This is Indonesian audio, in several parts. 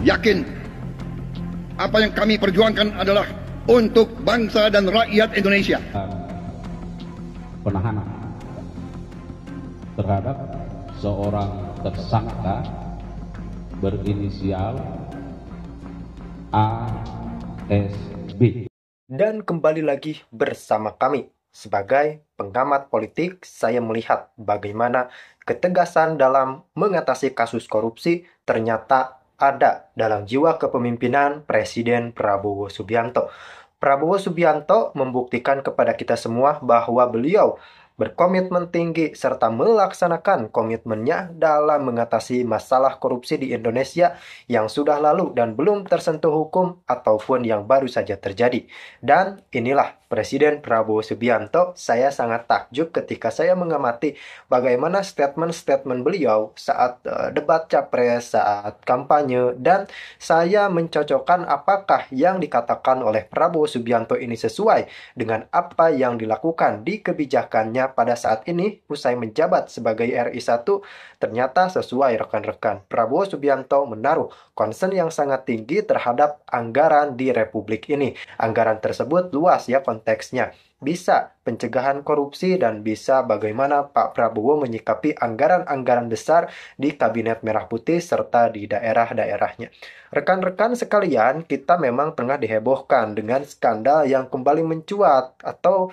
yakin apa yang kami perjuangkan adalah untuk bangsa dan rakyat Indonesia. Penahanan terhadap seorang tersangka berinisial ASB. Dan kembali lagi bersama kami. Sebagai pengamat politik, saya melihat bagaimana ketegasan dalam mengatasi kasus korupsi ternyata ada dalam jiwa kepemimpinan Presiden Prabowo Subianto. Prabowo Subianto membuktikan kepada kita semua bahwa beliau berkomitmen tinggi serta melaksanakan komitmennya dalam mengatasi masalah korupsi di Indonesia yang sudah lalu dan belum tersentuh hukum ataupun yang baru saja terjadi. Dan inilah Presiden Prabowo Subianto. Saya sangat takjub ketika saya mengamati bagaimana statement-statement beliau saat debat capres, saat kampanye, dan saya mencocokkan apakah yang dikatakan oleh Prabowo Subianto ini sesuai dengan apa yang dilakukan di kebijakannya pada saat ini usai menjabat sebagai RI 1. Ternyata sesuai rekan-rekan. Prabowo Subianto menaruh concern yang sangat tinggi terhadap anggaran di Republik ini. Anggaran tersebut luas ya konteksnya. Bisa pencegahan korupsi dan bisa bagaimana Pak Prabowo menyikapi anggaran-anggaran besar di Kabinet Merah Putih serta di daerah-daerahnya. Rekan-rekan sekalian, kita memang tengah dihebohkan dengan skandal yang kembali mencuat atau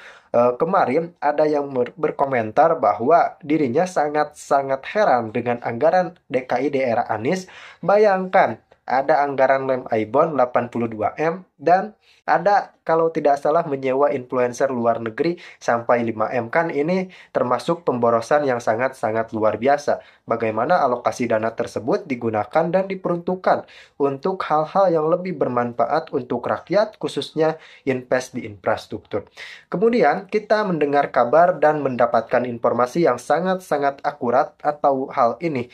kemarin ada yang berkomentar bahwa dirinya sangat-sangat heran dengan anggaran DKI di era Anies. Bayangkan, ada anggaran lem Aibon 82M dan ada kalau tidak salah menyewa influencer luar negeri sampai 5M. Kan ini termasuk pemborosan yang sangat-sangat luar biasa. Bagaimana alokasi dana tersebut digunakan dan diperuntukkan untuk hal-hal yang lebih bermanfaat untuk rakyat, khususnya invest di infrastruktur. Kemudian kita mendengar kabar dan mendapatkan informasi yang sangat-sangat akurat atau hal ini.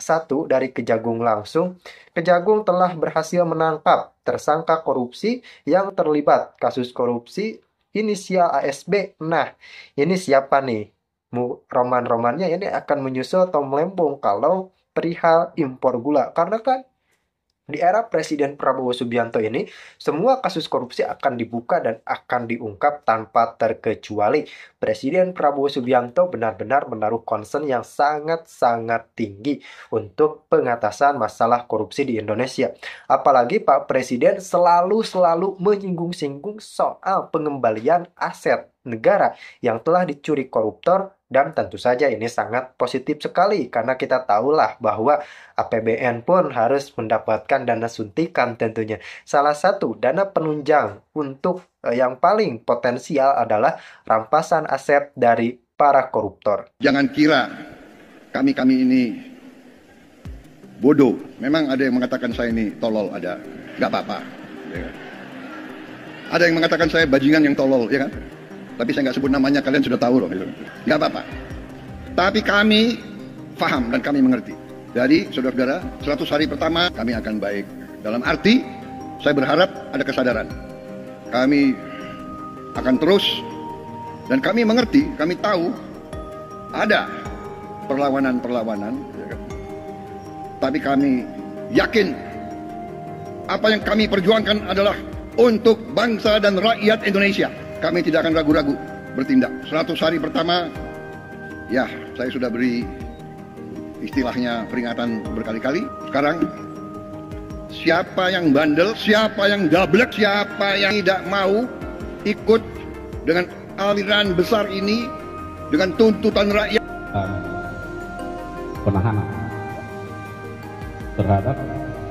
Satu, dari Kejagung langsung. Kejagung telah berhasil menangkap tersangka korupsi yang terlibat kasus korupsi inisial ASB. Nah, ini siapa nih? Roman-romannya ini akan menyusul Tom Lembong kalau perihal impor gula. Karena kan di era Presiden Prabowo Subianto ini, semua kasus korupsi akan dibuka dan akan diungkap tanpa terkecuali. Presiden Prabowo Subianto benar-benar menaruh concern yang sangat-sangat tinggi untuk pengatasan masalah korupsi di Indonesia. Apalagi Pak Presiden selalu menyinggung-singgung soal pengembalian aset negara yang telah dicuri koruptor. Dan tentu saja ini sangat positif sekali karena kita tahulah bahwa APBN pun harus mendapatkan dana suntikan tentunya. Salah satu dana penunjang untuk yang paling potensial adalah rampasan aset dari para koruptor. Jangan kira kami ini bodoh. Memang ada yang mengatakan saya ini tolol, ada. Gak apa-apa. Ya. Ada yang mengatakan saya bajingan yang tolol, ya kan? Tapi saya nggak sebut namanya, kalian sudah tahu loh. Nggak apa-apa. Tapi kami paham dan kami mengerti. Jadi saudara-saudara, 100 hari pertama kami akan baik. Dalam arti, saya berharap ada kesadaran. Kami akan terus, dan kami mengerti, kami tahu ada perlawanan-perlawanan. Tapi kami yakin apa yang kami perjuangkan adalah untuk bangsa dan rakyat Indonesia. Kami tidak akan ragu-ragu bertindak. 100 hari pertama, ya saya sudah beri istilahnya peringatan berkali-kali. Sekarang, siapa yang bandel, siapa yang gablek, siapa yang tidak mau ikut dengan aliran besar ini, dengan tuntutan rakyat. Penahanan terhadap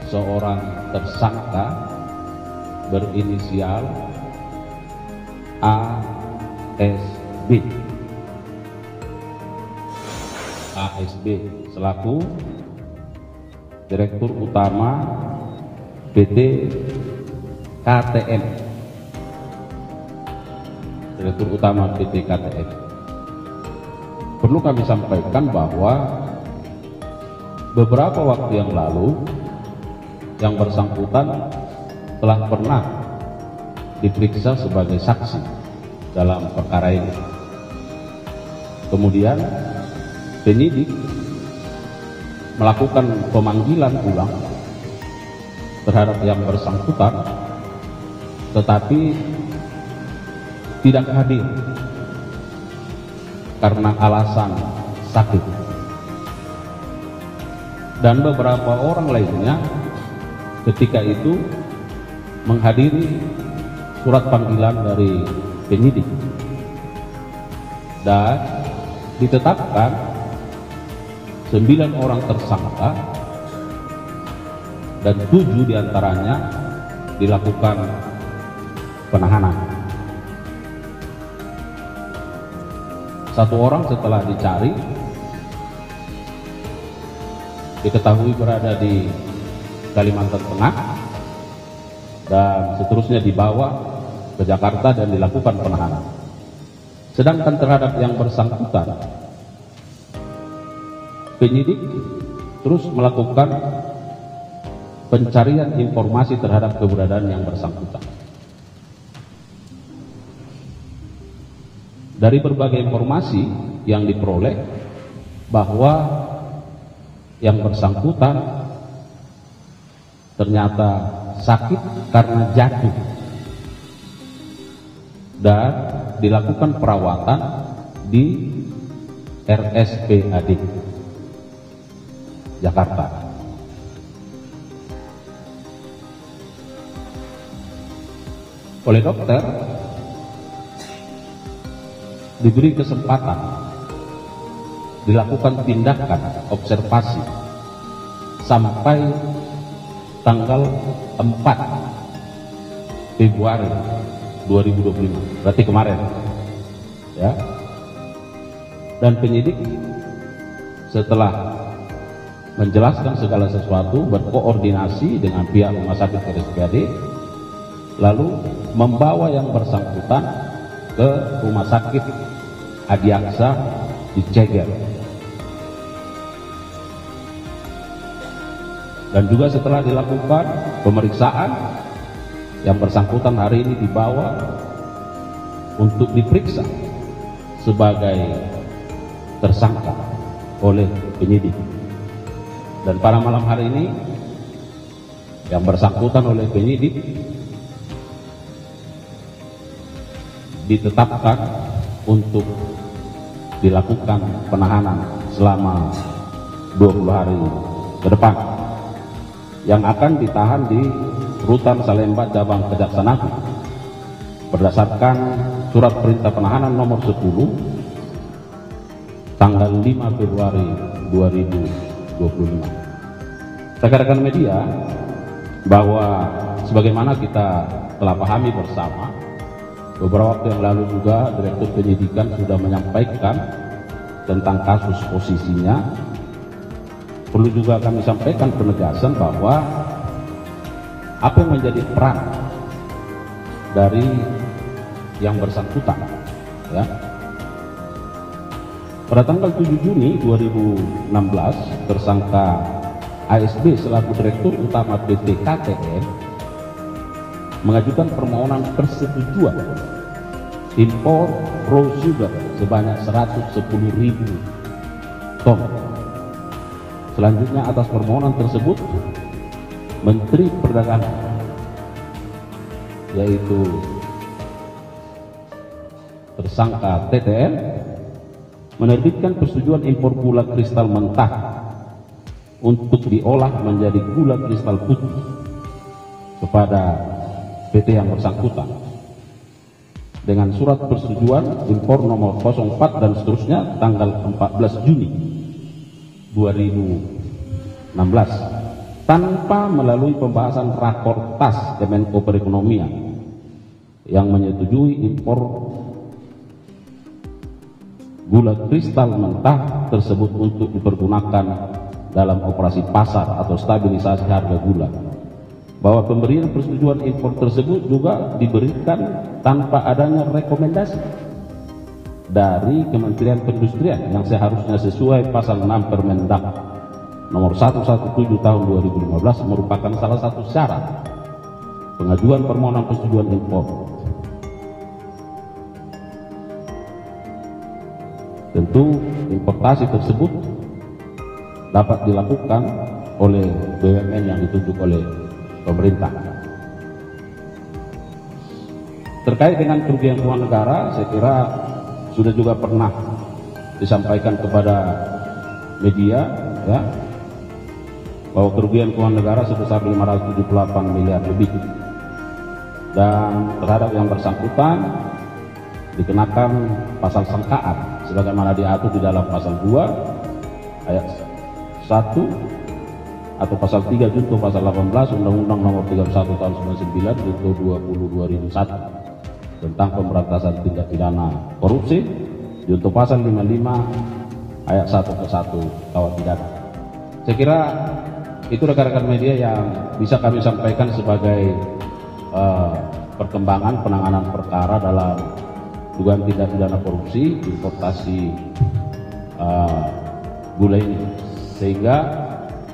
seorang tersangka berinisial ASB selaku Direktur Utama PT KTM. Direktur Utama PT KTM. Perlu kami sampaikan bahwa beberapa waktu yang lalu yang bersangkutan telah pernah diperiksa sebagai saksi dalam perkara ini. Kemudian penyidik melakukan pemanggilan ulang terhadap yang bersangkutan, tetapi tidak hadir karena alasan sakit. Dan beberapa orang lainnya ketika itu menghadiri surat panggilan dari penyidik dan ditetapkan 9 orang tersangka dan 7 diantaranya dilakukan penahanan. 1 orang setelah dicari diketahui berada di Kalimantan Tengah dan seterusnya dibawa ke Jakarta dan dilakukan penahanan. Sedangkan terhadap yang bersangkutan, penyidik terus melakukan pencarian informasi terhadap keberadaan yang bersangkutan. Dari berbagai informasi yang diperoleh bahwa yang bersangkutan ternyata sakit karena jatuh dan dilakukan perawatan di RSPAD Jakarta. Oleh dokter diberi kesempatan dilakukan tindakan observasi sampai tanggal 4 Februari 2025, berarti kemarin ya. Dan penyidik setelah menjelaskan segala sesuatu berkoordinasi dengan pihak rumah sakit RSPAD, lalu membawa yang bersangkutan ke rumah sakit Adiaksa di Ceger. Dan juga setelah dilakukan pemeriksaan, yang bersangkutan hari ini dibawa untuk diperiksa sebagai tersangka oleh penyidik. Dan pada malam hari ini yang bersangkutan oleh penyidik ditetapkan untuk dilakukan penahanan selama 20 hari ke depan, yang akan ditahan di Rutan Salemba Cabang Kejaksaan Agung berdasarkan surat perintah penahanan nomor 10 tanggal 5 Februari 2025. Rekan-rekan media, bahwa sebagaimana kita telah pahami bersama, beberapa waktu yang lalu juga Direktur Penyidikan sudah menyampaikan tentang kasus posisinya. Perlu juga kami sampaikan penegasan bahwa apa yang menjadi peran dari yang bersangkutan ya. Pada tanggal 7 Juni 2016, tersangka ASB selaku Direktur Utama PT KTN mengajukan permohonan persetujuan impor raw sugar sebanyak 110.000 ton. Selanjutnya atas permohonan tersebut, Menteri Perdagangan yaitu tersangka TTN menerbitkan persetujuan impor gula kristal mentah untuk diolah menjadi gula kristal putih kepada PT yang bersangkutan dengan surat persetujuan impor nomor 04 dan seterusnya tanggal 14 Juni 2016 tanpa melalui pembahasan Rakortas Kemenko Perekonomian yang menyetujui impor gula kristal mentah tersebut untuk dipergunakan dalam operasi pasar atau stabilisasi harga gula. Bahwa pemberian persetujuan impor tersebut juga diberikan tanpa adanya rekomendasi dari Kementerian Perindustrian yang seharusnya sesuai pasal 6 Permendak nomor 117 tahun 2015 merupakan salah satu syarat pengajuan permohonan persetujuan impor. Tentu importasi tersebut dapat dilakukan oleh BUMN yang ditunjuk oleh pemerintah. Terkait dengan kerugian keuangan negara, saya kira sudah juga pernah disampaikan kepada media, ya, bahwa kerugian keuangan negara sebesar 578 miliar lebih, dan terhadap yang bersangkutan dikenakan pasal sangkaan sebagaimana diatur di dalam pasal 2 ayat 1 atau pasal 3 junto pasal 18 Undang-Undang Nomor 31 Tahun 99 junto 20 2001 tentang pemberantasan tindak pidana korupsi, junto pasal 55 ayat 1 ke 1 KUH pidana. Saya kira itu rekan-rekan media yang bisa kami sampaikan sebagai perkembangan penanganan perkara dalam dugaan tindak pidana korupsi importasi gula ini, sehingga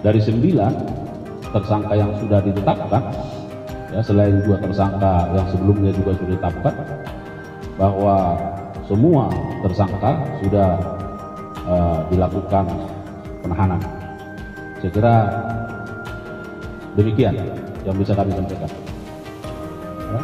dari 9 tersangka yang sudah ditetapkan, ya, selain 2 tersangka yang sebelumnya juga sudah ditetapkan, bahwa semua tersangka sudah dilakukan penahanan. Saya kira demikian yang bisa kami sampaikan. Ya.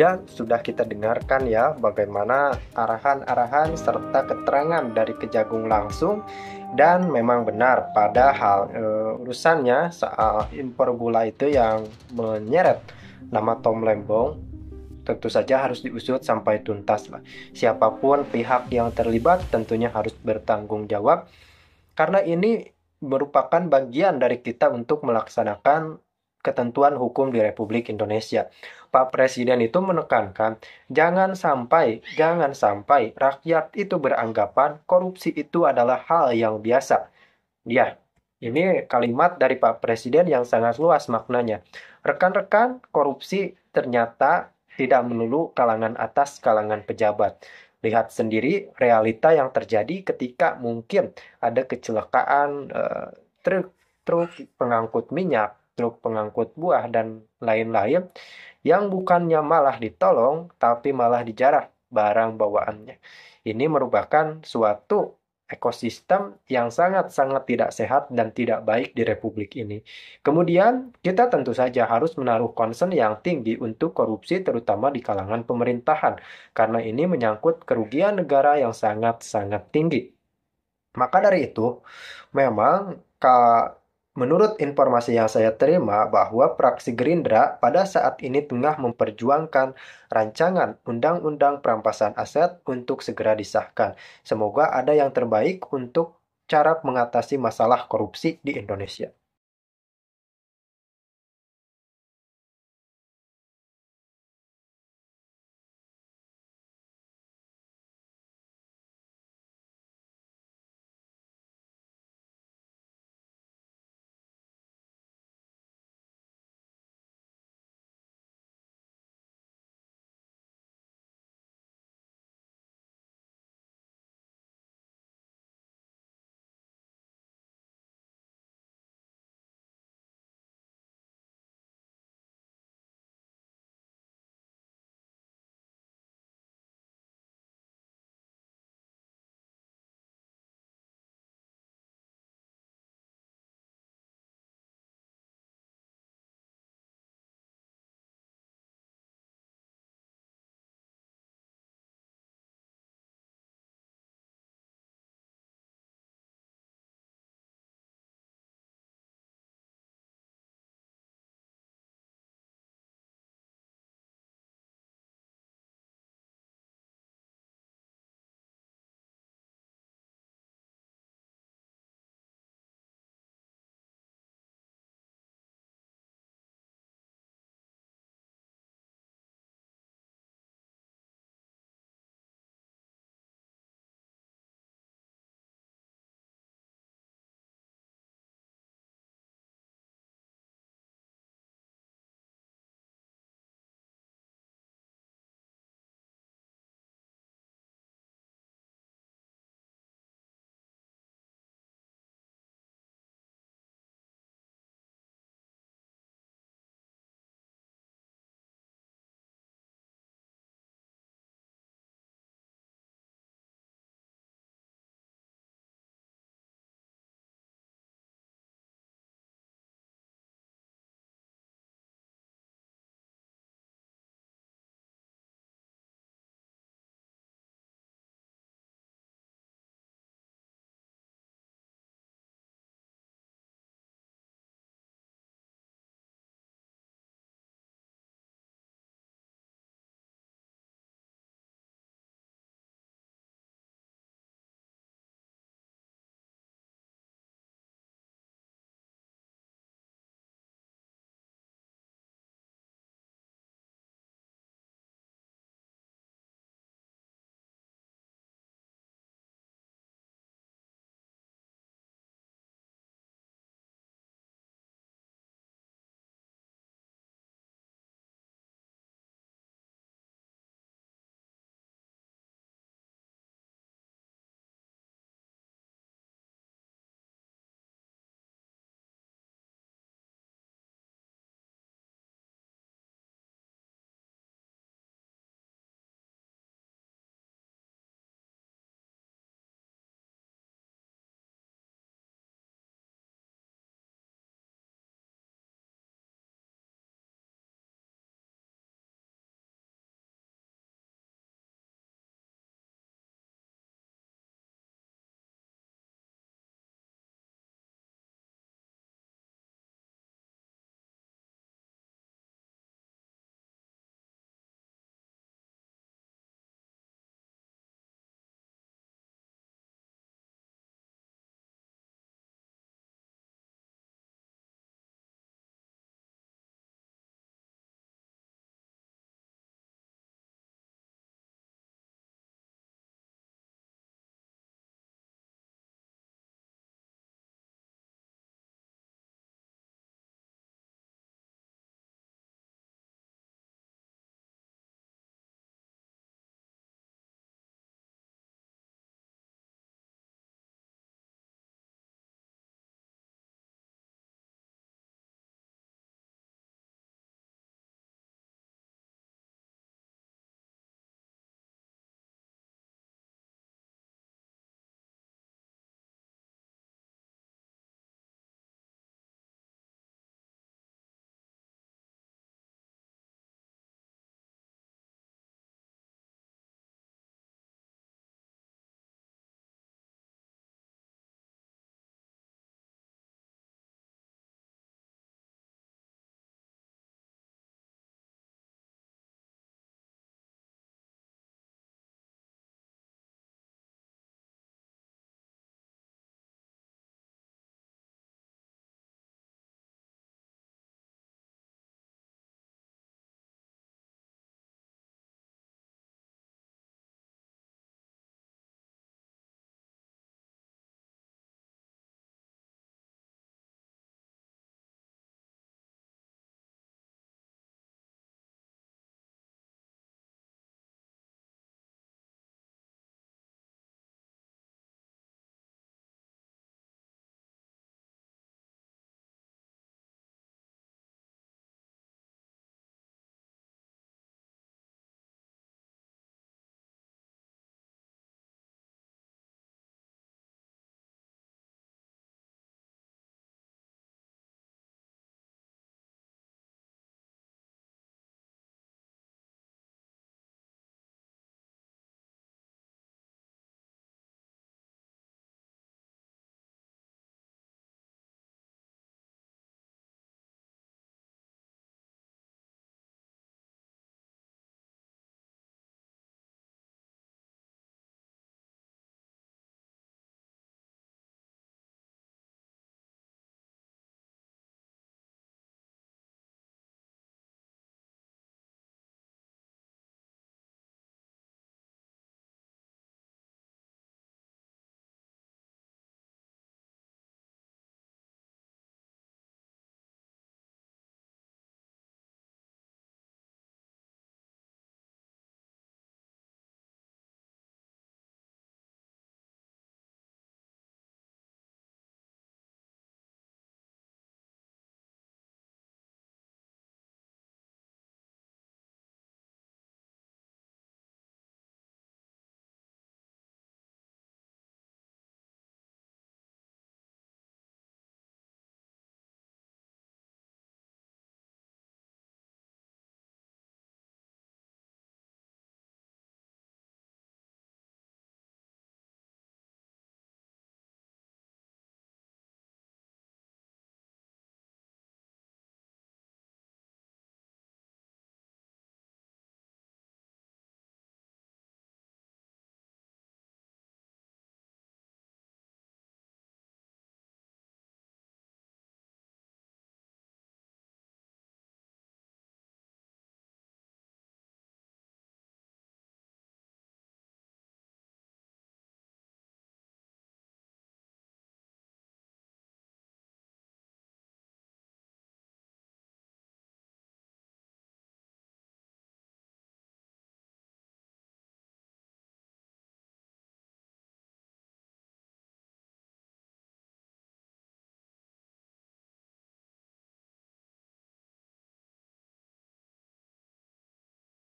Dan sudah kita dengarkan ya bagaimana arahan-arahan serta keterangan dari Kejagung langsung, dan memang benar pada hal urusannya soal impor gula itu yang menyeret nama Tom Lembong tentu saja harus diusut sampai tuntas lah. Siapapun pihak yang terlibat tentunya harus bertanggung jawab, karena ini merupakan bagian dari kita untuk melaksanakan ketentuan hukum di Republik Indonesia. Pak Presiden itu menekankan jangan sampai rakyat itu beranggapan korupsi itu adalah hal yang biasa. Ya, ini kalimat dari Pak Presiden yang sangat luas maknanya. Rekan-rekan, korupsi ternyata tidak melulu kalangan atas, kalangan pejabat. Lihat sendiri realita yang terjadi ketika mungkin ada kecelakaan truk pengangkut minyak, truk pengangkut buah, dan lain-lain, yang bukannya malah ditolong, tapi malah dijarah barang bawaannya. Ini merupakan suatu ekosistem yang sangat-sangat tidak sehat dan tidak baik di Republik ini. Kemudian, kita tentu saja harus menaruh concern yang tinggi untuk korupsi, terutama di kalangan pemerintahan, karena ini menyangkut kerugian negara yang sangat-sangat tinggi. Maka dari itu, memang menurut informasi yang saya terima bahwa fraksi Gerindra pada saat ini tengah memperjuangkan rancangan undang-undang perampasan aset untuk segera disahkan. Semoga ada yang terbaik untuk cara mengatasi masalah korupsi di Indonesia.